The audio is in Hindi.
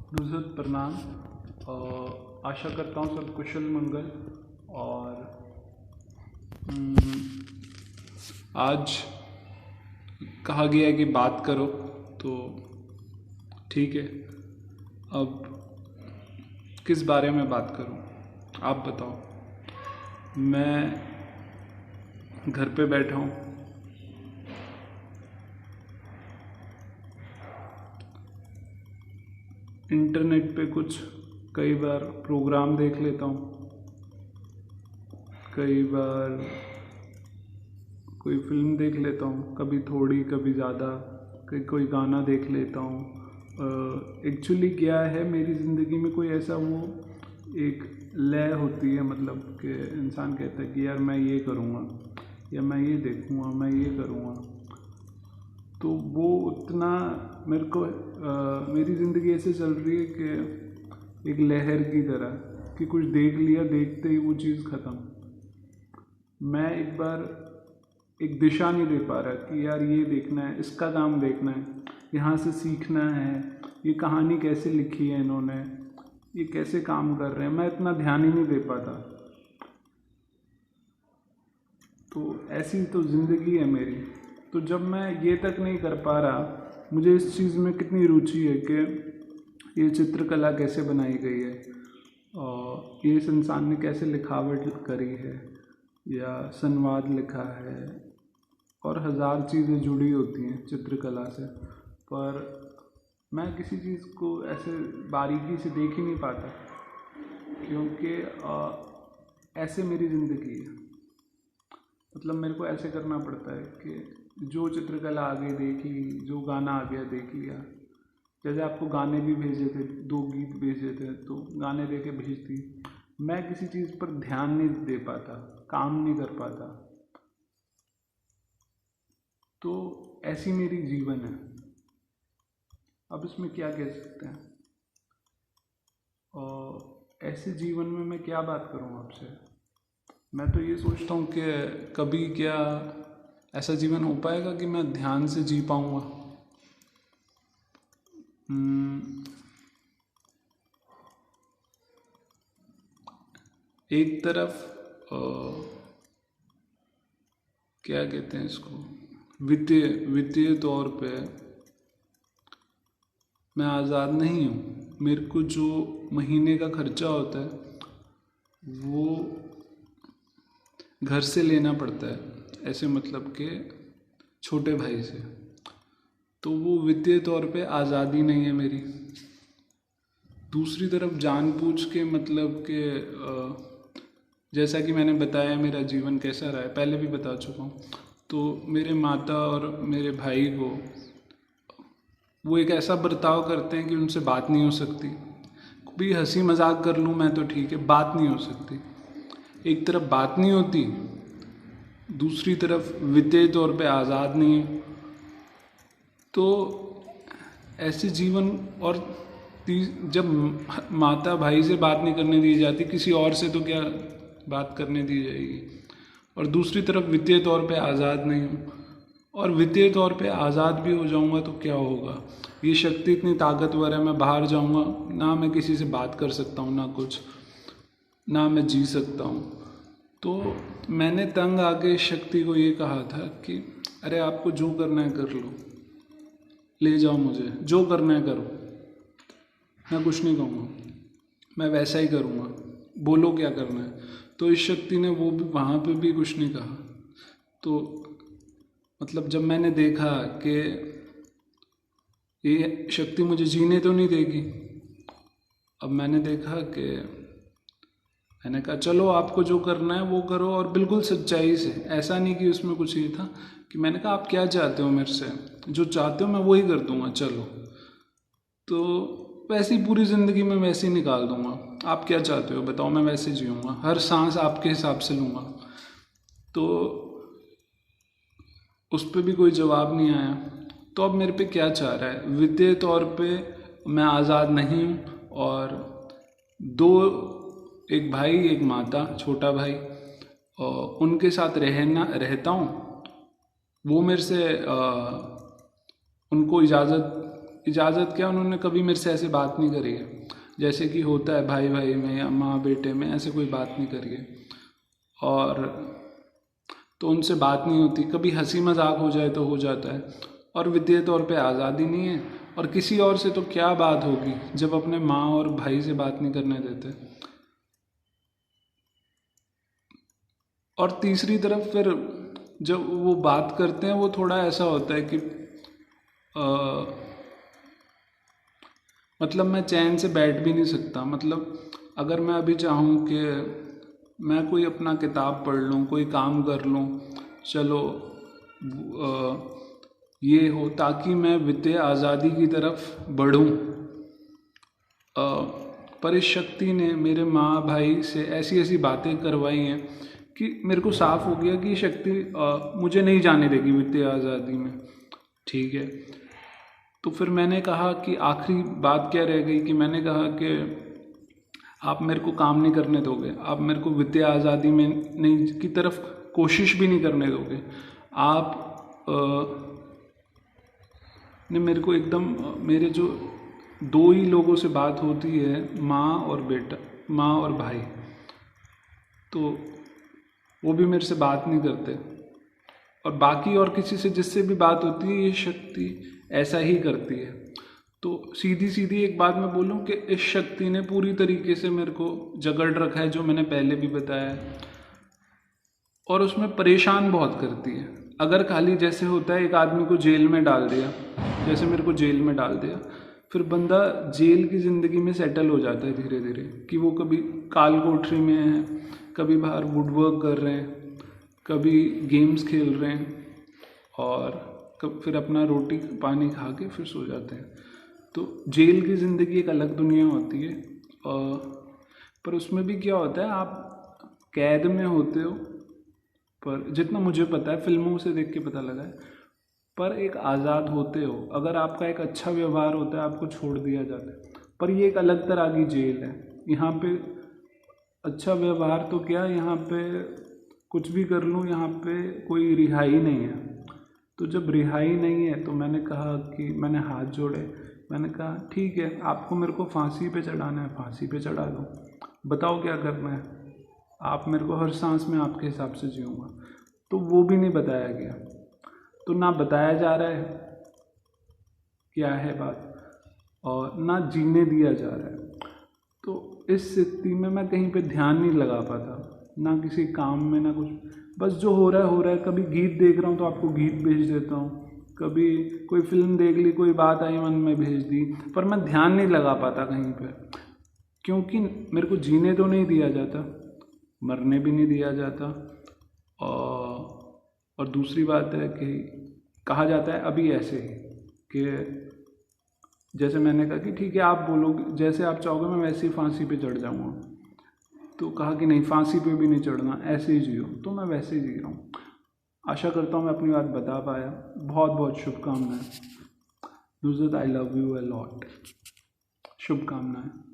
नुज़रत प्रणाम। आशा करता हूँ सब कुशल मंगल। और आज कहा गया है कि बात करो, तो ठीक है। अब किस बारे में बात करूँ, आप बताओ। मैं घर पे बैठा हूँ, इंटरनेट पे कुछ कई बार प्रोग्राम देख लेता हूँ, कई बार कोई फिल्म देख लेता हूँ, कभी थोड़ी कभी ज़्यादा, कोई गाना देख लेता हूँ। एक्चुअली क्या है, मेरी ज़िंदगी में कोई ऐसा वो एक लय होती है, मतलब कि इंसान कहता है कि यार मैं ये करूँगा या मैं ये देखूँगा, मैं ये करूँगा। तो वो उतना मेरे को मेरी ज़िंदगी ऐसे चल रही है कि एक लहर की तरह, कि कुछ देख लिया, देखते ही वो चीज़ ख़त्म। मैं एक बार एक दिशा नहीं दे पा रहा कि यार ये देखना है, इसका काम देखना है, यहाँ से सीखना है, ये कहानी कैसे लिखी है इन्होंने, ये कैसे काम कर रहे हैं, मैं इतना ध्यान ही नहीं दे पाता। तो ऐसी तो ज़िंदगी है मेरी। तो जब मैं ये तक नहीं कर पा रहा, मुझे इस चीज़ में कितनी रुचि है कि ये चित्रकला कैसे बनाई गई है, और ये इस इंसान ने कैसे लिखावट करी है या संवाद लिखा है, और हज़ार चीज़ें जुड़ी होती हैं चित्रकला से। पर मैं किसी चीज़ को ऐसे बारीकी से देख ही नहीं पाता, क्योंकि ऐसे मेरी ज़िंदगी है। मतलब मेरे को ऐसे करना पड़ता है कि जो चित्रकला आगे देखी, जो गाना आ गया देख लिया। जैसे आपको गाने भी भेजे थे, 2 गीत भेजे थे, तो गाने दे के भेज दी। मैं किसी चीज़ पर ध्यान नहीं दे पाता, काम नहीं कर पाता। तो ऐसी मेरी जीवन है। अब इसमें क्या कह सकते हैं, और ऐसे जीवन में मैं क्या बात करूं आपसे। मैं तो ये सोचता हूँ कि कभी क्या ऐसा जीवन हो पाएगा कि मैं ध्यान से जी पाऊँगा। एक तरफ क्या कहते हैं इसको, वित्तीय तौर पे मैं आज़ाद नहीं हूँ। मेरे को जो महीने का खर्चा होता है वो घर से लेना पड़ता है, ऐसे मतलब कि छोटे भाई से। तो वो वित्तीय तौर पे आज़ादी नहीं है मेरी। दूसरी तरफ जानबूझ के, मतलब कि जैसा कि मैंने बताया मेरा जीवन कैसा रहा है, पहले भी बता चुका हूँ। तो मेरे माता और मेरे भाई को वो एक ऐसा बर्ताव करते हैं कि उनसे बात नहीं हो सकती। भी हंसी मजाक कर लूँ मैं तो ठीक है, बात नहीं हो सकती। एक तरफ बात नहीं होती, दूसरी तरफ वित्तीय तौर पे आज़ाद नहीं है। तो ऐसे जीवन, और जब माता भाई से बात नहीं करने दी जाती, किसी और से तो क्या बात करने दी जाएगी। और दूसरी तरफ वित्तीय तौर पे आज़ाद नहीं हूँ, और वित्तीय तौर पे आज़ाद भी हो जाऊँगा तो क्या होगा। ये शक्ति इतनी ताकतवर है, मैं बाहर जाऊँगा ना, मैं किसी से बात कर सकता हूँ, ना कुछ, ना मैं जी सकता हूँ। तो मैंने तंग आके शक्ति को ये कहा था कि अरे आपको जो करना है कर लो, ले जाओ, मुझे जो करना है करो, मैं कुछ नहीं कहूँगा, मैं वैसा ही करूँगा, बोलो क्या करना है। तो इस शक्ति ने वो भी वहाँ पे भी कुछ नहीं कहा। तो मतलब जब मैंने देखा कि ये शक्ति मुझे जीने तो नहीं देगी, अब मैंने देखा कि मैंने कहा चलो आपको जो करना है वो करो, और बिल्कुल सच्चाई से। ऐसा नहीं कि उसमें कुछ ये था कि मैंने कहा आप क्या चाहते हो मेरे से, जो चाहते हो मैं वही कर दूंगा, चलो। तो वैसी पूरी ज़िंदगी में वैसे ही निकाल दूंगा। आप क्या चाहते हो बताओ, मैं वैसे जीऊँगा, हर सांस आपके हिसाब से लूँगा। तो उस पर भी कोई जवाब नहीं आया। तो अब मेरे पे क्या चाह रहा है, वित्तीय तौर पे मैं आज़ाद नहीं हूँ, और दो, एक भाई एक माता, छोटा भाई, और उनके साथ रहता हूँ। वो मेरे से उनको इजाज़त इजाज़त क्या, उन्होंने कभी मेरे से ऐसे बात नहीं करी है जैसे कि होता है भाई भाई में या माँ बेटे में, ऐसे कोई बात नहीं करी है। और तो उनसे बात नहीं होती, कभी हंसी मजाक हो जाए तो हो जाता है। और वित्तीय तौर पे आज़ादी नहीं है, और किसी और से तो क्या बात होगी जब अपने माँ और भाई से बात नहीं करने देते। और तीसरी तरफ फिर जब वो बात करते हैं वो थोड़ा ऐसा होता है कि मतलब मैं चैन से बैठ भी नहीं सकता। मतलब अगर मैं अभी चाहूँ कि मैं कोई अपना किताब पढ़ लूँ, कोई काम कर लूँ, चलो ये हो ताकि मैं वित्तीय आज़ादी की तरफ बढ़ूँ। पर इस शक्ति ने मेरे माँ भाई से ऐसी ऐसी बातें करवाई हैं कि मेरे को साफ हो गया कि ये शक्ति मुझे नहीं जाने देगी वित्तीय आज़ादी में। ठीक है, तो फिर मैंने कहा कि आखिरी बात क्या रह गई कि मैंने कहा कि आप मेरे को काम नहीं करने दोगे, आप मेरे को वित्तीय आज़ादी में नहीं की तरफ कोशिश भी नहीं करने दोगे। आप ने मेरे को एकदम मेरे जो दो ही लोगों से बात होती है, माँ और बेटा, माँ और भाई, तो वो भी मेरे से बात नहीं करते। और बाकी और किसी से जिससे भी बात होती है ये शक्ति ऐसा ही करती है। तो सीधी सीधी एक बात मैं बोलूँ कि इस शक्ति ने पूरी तरीके से मेरे को जकड़ रखा है, जो मैंने पहले भी बताया है। और उसमें परेशान बहुत करती है। अगर खाली जैसे होता है एक आदमी को जेल में डाल दिया, जैसे मेरे को जेल में डाल दिया, फिर बंदा जेल की ज़िंदगी में सेटल हो जाता है धीरे धीरे, कि वो कभी काल कोठरी में है, कभी बाहर वुडवर्क कर रहे हैं, कभी गेम्स खेल रहे हैं, और कब फिर अपना रोटी पानी खा के फिर सो जाते हैं। तो जेल की ज़िंदगी एक अलग दुनिया होती है। पर उसमें भी क्या होता है, आप कैद में होते हो, पर जितना मुझे पता है, फिल्मों से देख के पता लगा है, पर एक आज़ाद होते हो। अगर आपका एक अच्छा व्यवहार होता है आपको छोड़ दिया जाता है। पर ये एक अलग तरह की जेल है। यहाँ पे अच्छा व्यवहार तो क्या, यहाँ पे कुछ भी कर लूँ, यहाँ पे कोई रिहाई नहीं है। तो जब रिहाई नहीं है तो मैंने कहा कि मैंने हाथ जोड़े, मैंने कहा ठीक है, आपको मेरे को फांसी पे चढ़ाना है, फांसी पे चढ़ा दो, बताओ क्या करना है, आप मेरे को हर सांस में आपके हिसाब से जीऊँगा। तो वो भी नहीं बताया गया। तो ना बताया जा रहा है क्या है बात, और ना जीने दिया जा रहा है। तो इस स्थिति में मैं कहीं पे ध्यान नहीं लगा पाता, ना किसी काम में, ना कुछ, बस जो हो रहा है हो रहा है। कभी गीत देख रहा हूँ तो आपको गीत भेज देता हूँ, कभी कोई फिल्म देख ली, कोई बात आई मन में, भेज दी, पर मैं ध्यान नहीं लगा पाता कहीं पे, क्योंकि मेरे को जीने तो नहीं दिया जाता, मरने भी नहीं दिया जाता। और दूसरी बात है कि कहा जाता है अभी ऐसे ही कि जैसे मैंने कहा कि ठीक है आप बोलोगे, जैसे आप चाहोगे मैं वैसे ही फांसी पे चढ़ जाऊँगा। तो कहा कि नहीं, फांसी पे भी नहीं चढ़ना, ऐसे ही जियो। तो मैं वैसे ही जी रहा हूँ। आशा करता हूँ मैं अपनी बात बता पाया। बहुत बहुत शुभकामनाएं। Nusrat, I love you a lot. शुभकामनाएं।